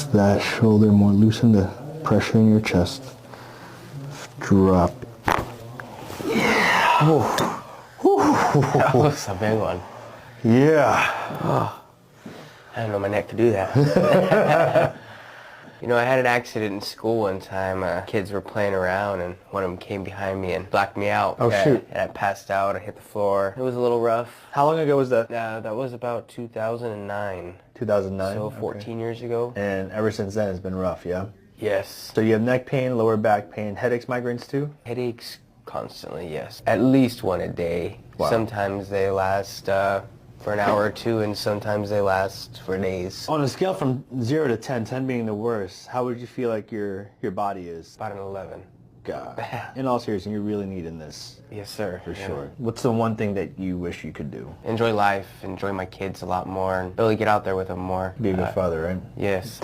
that shoulder more, loosen the pressure in your chest. Drop. Yeah. That was a big one. Yeah. Oh, I didn't know my neck could do that. You know, I had an accident in school one time. Kids were playing around and one of them came behind me and blacked me out. Oh, shoot. And I passed out, I hit the floor. It was a little rough. How long ago was that? That was about 2009. 2009? So 14 years ago. And ever since then it's been rough, yeah? Yes. So you have neck pain, lower back pain, headaches, migraines too? Headaches constantly, yes. At least one a day. Wow. Sometimes they last for an hour or two, and sometimes they last for days. On a scale from 0 to 10, 10 being the worst, how would you feel like your body is? About an 11. God. In all seriousness, you're really needing this. Yes, sir. For sure. What's the one thing that you wish you could do? Enjoy life, enjoy my kids a lot more, and really get out there with them more. Be a good father, right? Yes.